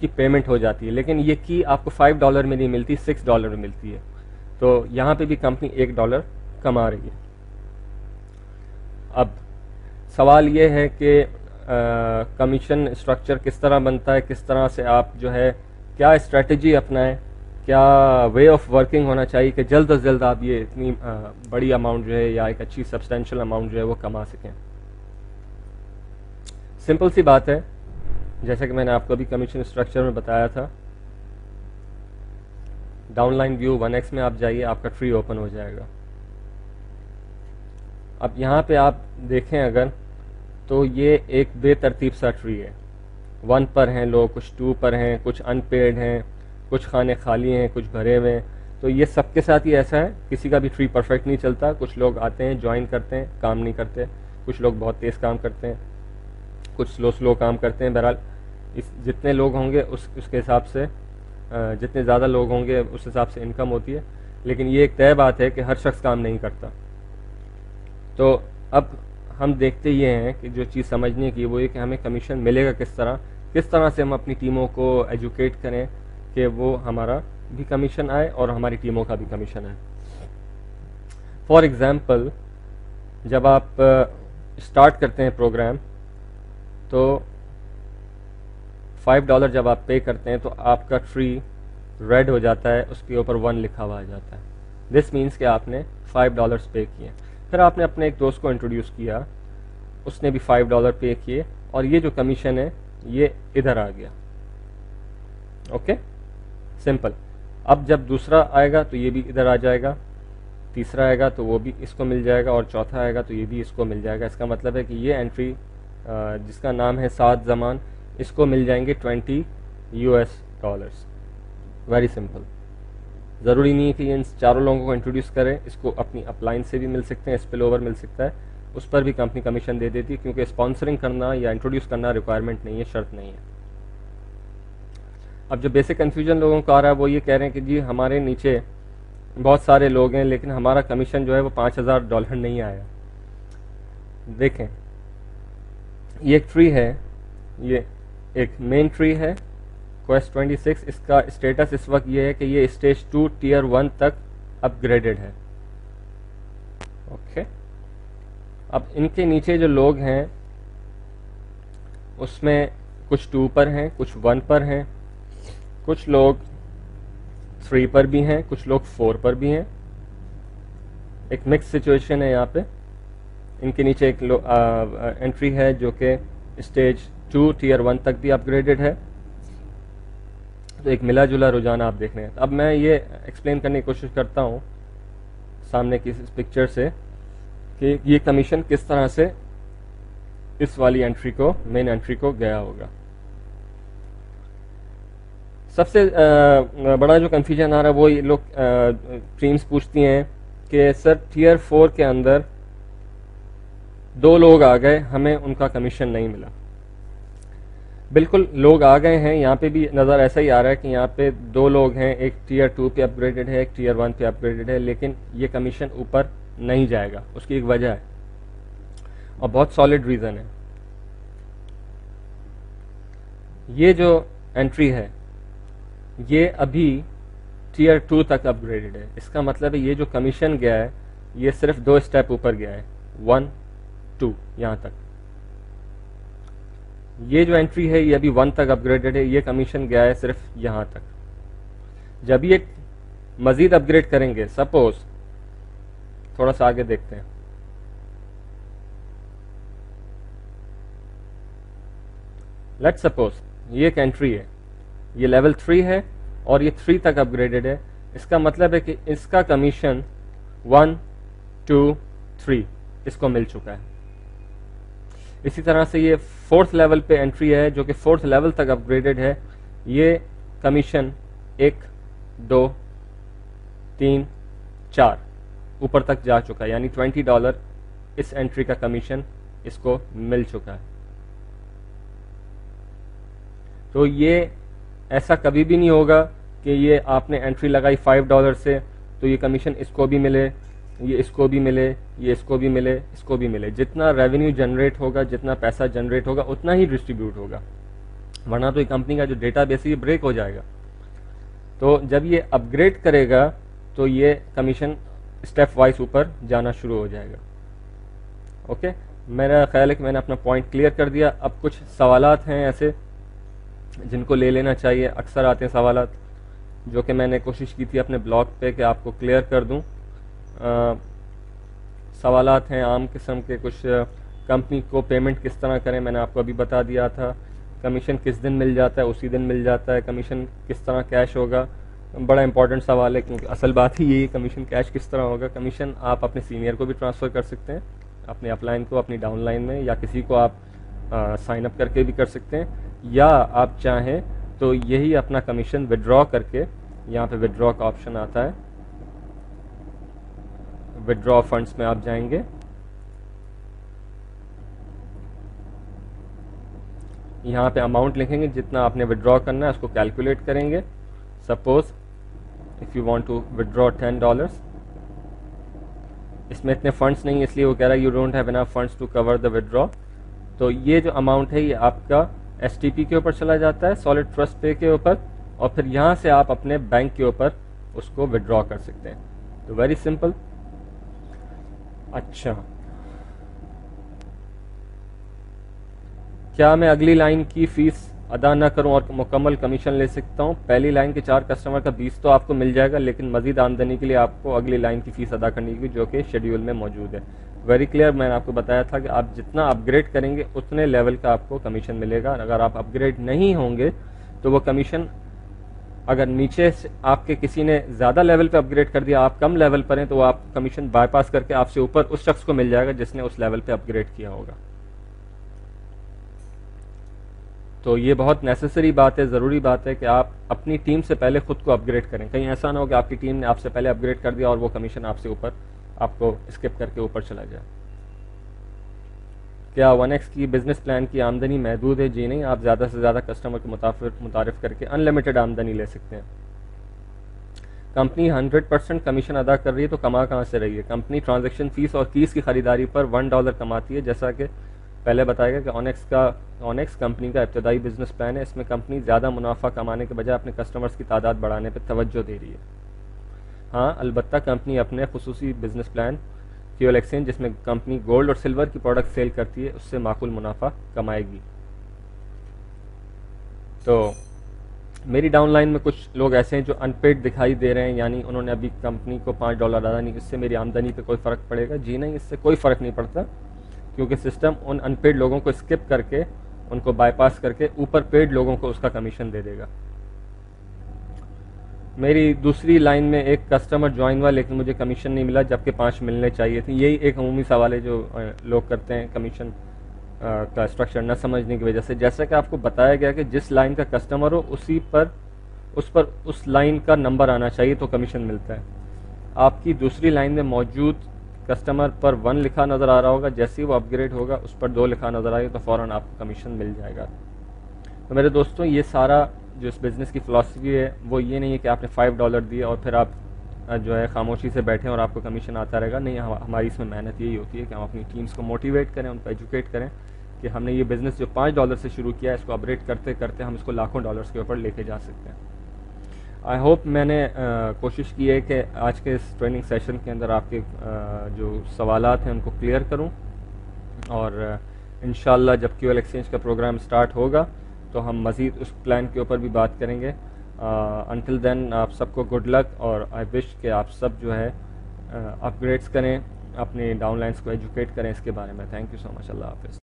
की पेमेंट हो जाती है, लेकिन ये की आपको $5 में नहीं मिलती, $6 में मिलती है। तो यहाँ पे भी कंपनी $1 कमा रही है। अब सवाल ये है कि कमीशन स्ट्रक्चर किस तरह बनता है, किस तरह से आप जो है क्या स्ट्रेटजी अपनाएं, क्या वे ऑफ वर्किंग होना चाहिए कि जल्द से जल्द आप ये इतनी बड़ी अमाउंट जो है या एक अच्छी सब्सटेंशियल अमाउंट जो है वो कमा सकें। सिंपल सी बात है, जैसे कि मैंने आपको अभी कमीशन स्ट्रक्चर में बताया था। डाउनलाइन व्यू 1x में आप जाइए, आपका ट्री ओपन हो जाएगा। अब यहाँ पे आप देखें अगर, तो ये एक बेतरतीब सा ट्री है। 1 पर हैं लोग, कुछ 2 पर हैं, कुछ अनपेड हैं, कुछ खाने खाली हैं, कुछ भरे हुए हैं। तो ये सबके साथ ही ऐसा है, किसी का भी ट्री परफेक्ट नहीं चलता। कुछ लोग आते हैं, ज्वाइन करते हैं, काम नहीं करते। कुछ लोग बहुत तेज़ काम करते हैं, कुछ स्लो काम करते हैं। बहरहाल इस जितने लोग होंगे उसके हिसाब से, जितने ज़्यादा लोग होंगे उस हिसाब से इनकम होती है। लेकिन ये एक तय बात है कि हर शख्स काम नहीं करता। तो अब हम देखते ये हैं कि जो चीज़ समझने की वो ये कि हमें कमीशन मिलेगा किस तरह से हम अपनी टीमों को एजुकेट करें कि वो हमारा भी कमीशन आए और हमारी टीमों का भी कमीशन आए। फॉर एग्ज़ाम्पल, जब आप स्टार्ट करते हैं प्रोग्राम तो $5 जब आप पे करते हैं तो आपका ट्री रेड हो जाता है, उसके ऊपर 1 लिखा हुआ आ जाता है। दिस मीन्स कि आपने $5 पे किए। फिर आपने अपने एक दोस्त को इंट्रोड्यूस किया, उसने भी $5 पे किए और ये जो कमीशन है ये इधर आ गया। Okay, simple. अब जब दूसरा आएगा तो ये भी इधर आ जाएगा, तीसरा आएगा तो वो भी इसको मिल जाएगा और चौथा आएगा तो ये भी इसको मिल जाएगा। इसका मतलब है कि ये एंट्री जिसका नाम है साद जमान, इसको मिल जाएंगे $20। Very simple. ज़रूरी नहीं है कि इन चारों लोगों को इंट्रोड्यूस करें, इसको अपनी अपलाइन से भी मिल सकते हैं, स्पिल ओवर मिल सकता है, उस पर भी कंपनी कमीशन दे देती है, क्योंकि स्पॉन्सरिंग करना या इंट्रोड्यूस करना रिक्वायरमेंट नहीं है, शर्त नहीं है। अब जो बेसिक कन्फ्यूजन लोगों को आ रहा है वो ये कह रहे हैं कि जी हमारे नीचे बहुत सारे लोग हैं लेकिन हमारा कमीशन जो है वो $5000 नहीं आया। देखें, ये एक ट्री है, ये एक मेन ट्री है क्वेस्ट 26। इसका स्टेटस इस वक्त ये है कि ये स्टेज 2 टियर 1 तक अपग्रेडेड है। ओके, अब इनके नीचे जो लोग हैं उसमें कुछ 2 पर हैं, कुछ 1 पर हैं, कुछ लोग 3 पर भी हैं, कुछ लोग 4 पर भी हैं। एक मिक्स सिचुएशन है यहाँ पे। इनके नीचे एक एंट्री है जो कि स्टेज 2 टियर 1 तक भी अपग्रेडेड है। तो एक मिला जुला रुझान आप देख रहे हैं। अब मैं ये एक्सप्लेन करने की कोशिश करता हूँ सामने की इस पिक्चर से कि ये कमीशन किस तरह से इस वाली एंट्री को, मेन एंट्री को गया होगा। सबसे बड़ा जो कन्फ्यूजन आ रहा है वो ये लोग टीम्स पूछती हैं कि सर टियर 4 के अंदर 2 लोग आ गए, हमें उनका कमीशन नहीं मिला। बिल्कुल लोग आ गए हैं, यहाँ पे भी नज़र ऐसा ही आ रहा है कि यहाँ पे 2 लोग हैं, एक टियर 2 पे अपग्रेडेड है, एक टियर 1 पे अपग्रेडेड है, लेकिन ये कमीशन ऊपर नहीं जाएगा। उसकी एक वजह है और बहुत सॉलिड रीज़न है। ये जो एंट्री है ये अभी टियर 2 तक अपग्रेडेड है। इसका मतलब है ये जो कमीशन गया है ये सिर्फ 2 स्टेप ऊपर गया है, 1 2 यहाँ तक। ये जो एंट्री है ये अभी 1 तक अपग्रेडेड है, ये कमीशन गया है सिर्फ यहाँ तक। जब ये मजीद अपग्रेड करेंगे, सपोज थोड़ा सा आगे देखते हैं, लेट्स सपोज ये एक एंट्री है, ये लेवल 3 है और ये 3 तक अपग्रेडेड है। इसका मतलब है कि इसका कमीशन 1 2 3 इसको मिल चुका है। इसी तरह से ये 4th लेवल पे एंट्री है जो कि 4th लेवल तक अपग्रेडेड है, ये कमीशन 1 2 3 4 ऊपर तक जा चुका है, यानी $20 इस एंट्री का कमीशन इसको मिल चुका है। तो ये ऐसा कभी भी नहीं होगा कि ये आपने एंट्री लगाई $5 से तो ये कमीशन इसको भी मिले, ये इसको भी मिले, ये इसको भी मिले, इसको भी मिले। जितना रेवेन्यू जनरेट होगा, जितना पैसा जनरेट होगा उतना ही डिस्ट्रीब्यूट होगा। वरना तो ये कंपनी का जो डेटाबेस है ये ब्रेक हो जाएगा। तो जब ये अपग्रेड करेगा तो ये कमीशन स्टेप वाइज ऊपर जाना शुरू हो जाएगा। ओके, मेरा ख्याल है कि मैंने अपना पॉइंट क्लियर कर दिया। अब कुछ सवालात हैं ऐसे जिनको ले लेना चाहिए, अक्सर आते हैं सवालात, जो कि मैंने कोशिश की थी अपने ब्लॉग पे कि आपको क्लियर कर दूं। सवालात हैं आम किस्म के, कुछ कंपनी को पेमेंट किस तरह करें, मैंने आपको अभी बता दिया था। कमीशन किस दिन मिल जाता है, उसी दिन मिल जाता है। कमीशन किस तरह कैश होगा, बड़ा इंपॉर्टेंट सवाल है, क्योंकि असल बात ही यही है, कमीशन कैश किस तरह होगा। कमीशन आप अपने सीनियर को भी ट्रांसफ़र कर सकते हैं, अपने अपलाइन को अपनी डाउनलाइन में, या किसी को आप साइन अप करके भी कर सकते हैं, या आप चाहें तो यही अपना कमीशन विड्रॉ करके, यहाँ पे विड्रॉ का ऑप्शन आता है, विड्रॉ फंड्स में आप जाएंगे, यहाँ पे अमाउंट लिखेंगे जितना आपने विड्रॉ करना है, उसको कैलकुलेट करेंगे। Suppose if you want to withdraw $10, इसमें इतने फंड्स नहीं, इसलिए वो कह रहा है you don't have enough funds to cover the withdraw. तो ये जो अमाउंट है ये आपका STP के ऊपर चला जाता है, सॉलिड ट्रस्ट पे के ऊपर, और फिर यहाँ से आप अपने बैंक के ऊपर उसको विड्रॉ कर सकते हैं। तो वेरी सिंपल। अच्छा, क्या मैं अगली लाइन की फीस अदा न करूं और मुकम्मल कमीशन ले सकता हूं? पहली लाइन के 4 कस्टमर का 20 तो आपको मिल जाएगा, लेकिन मजीद आमदनी के लिए आपको अगली लाइन की फीस अदा करनी होगी, जो कि शेड्यूल में मौजूद है। वेरी क्लियर, मैंने आपको बताया था कि आप जितना अपग्रेड करेंगे उतने लेवल का आपको कमीशन मिलेगा। अगर आप अपग्रेड नहीं होंगे तो वो कमीशन, अगर नीचे से आपके किसी ने ज़्यादा लेवल पे अपग्रेड कर दिया, आप कम लेवल पर हैं, तो वो आप कमीशन बाईपास करके आपसे ऊपर उस शख्स को मिल जाएगा जिसने उस लेवल पे अपग्रेड किया होगा। तो ये बहुत नेसेसरी बात है, ज़रूरी बात है कि आप अपनी टीम से पहले खुद को अपग्रेड करें। कहीं ऐसा ना हो कि आपकी टीम ने आपसे पहले अपग्रेड कर दिया और वो कमीशन आपसे ऊपर, आपको स्किप करके ऊपर चला जाए। क्या 1x की बिजनेस प्लान की आमदनी महदूद है? जी नहीं, आप ज़्यादा से ज़्यादा कस्टमर को मुतारिफ करके अनलिमिटेड आमदनी ले सकते हैं। कंपनी 100% कमीशन अदा कर रही है तो कमा कहाँ से रही है? कंपनी ट्रांजैक्शन फीस और कीस की खरीदारी पर $1 कमाती है। जैसा कि पहले बताया गया कि ऑनेक्स कंपनी का इब्तदाई बिजनेस प्लान है। इसमें कंपनी ज़्यादा मुनाफा कमाने के बजाय अपने कस्टमर्स की तादाद बढ़ाने पर तवज्जो दे रही है। हाँ, अलबत्ता कंपनी अपने खुसूसी बिजनेस प्लान फ्यूल एक्सचेंज, जिसमें कंपनी गोल्ड और सिल्वर की प्रोडक्ट सेल करती है, उससे माकूल मुनाफा कमाएगी। तो मेरी डाउनलाइन में कुछ लोग ऐसे हैं जो अनपेड दिखाई दे रहे हैं, यानी उन्होंने अभी कंपनी को $5 अदा नहीं, इससे मेरी आमदनी पे कोई फ़र्क पड़ेगा? जी नहीं, इससे कोई फ़र्क नहीं पड़ता, क्योंकि सिस्टम उन अनपेड लोगों को स्किप करके, उनको बाईपास करके ऊपर पेड लोगों को उसका कमीशन दे देगा। मेरी दूसरी लाइन में एक कस्टमर ज्वाइन हुआ लेकिन मुझे कमीशन नहीं मिला, जबकि 5 मिलने चाहिए थी। यही एक अमूमी सवाल है जो लोग करते हैं कमीशन का स्ट्रक्चर न समझने की वजह से। जैसा कि आपको बताया गया कि जिस लाइन का कस्टमर हो उस लाइन का नंबर आना चाहिए तो कमीशन मिलता है। आपकी दूसरी लाइन में मौजूद कस्टमर पर 1 लिखा नज़र आ रहा होगा, जैसे ही वो अपग्रेड होगा उस पर 2 लिखा नज़र आएगा तो फ़ौरन आपको कमीशन मिल जाएगा। तो मेरे दोस्तों, ये सारा जो इस बिज़नेस की फ़िलासफ़ी है वो ये नहीं है कि आपने $5 दिए और फिर आप जो है खामोशी से बैठें और आपको कमीशन आता रहेगा। नहीं, हमारी इसमें मेहनत यही होती है कि हम अपनी टीम्स को मोटिवेट करें, उनको एजुकेट करें कि हमने ये बिज़नेस जो $5 से शुरू किया है, इसको अपग्रेड करते करते हम इसको लाखों डॉलर्स के ऊपर लेके जा सकते हैं। आई होप मैंने कोशिश की है कि आज के इस ट्रेनिंग सेशन के अंदर आपके जो सवालात हैं उनको क्लियर करूं, और इंशाल्लाह जब QL एक्सचेंज का प्रोग्राम स्टार्ट होगा तो हम मज़ीद उस प्लान के ऊपर भी बात करेंगे। अंटिल देन आप सबको गुड लक, और आई विश कि आप सब जो है अपग्रेड्स करें, अपने डाउनलाइंस को एजुकेट करें इसके बारे में। Thank you so much. अल्लाह हाफ़िज़।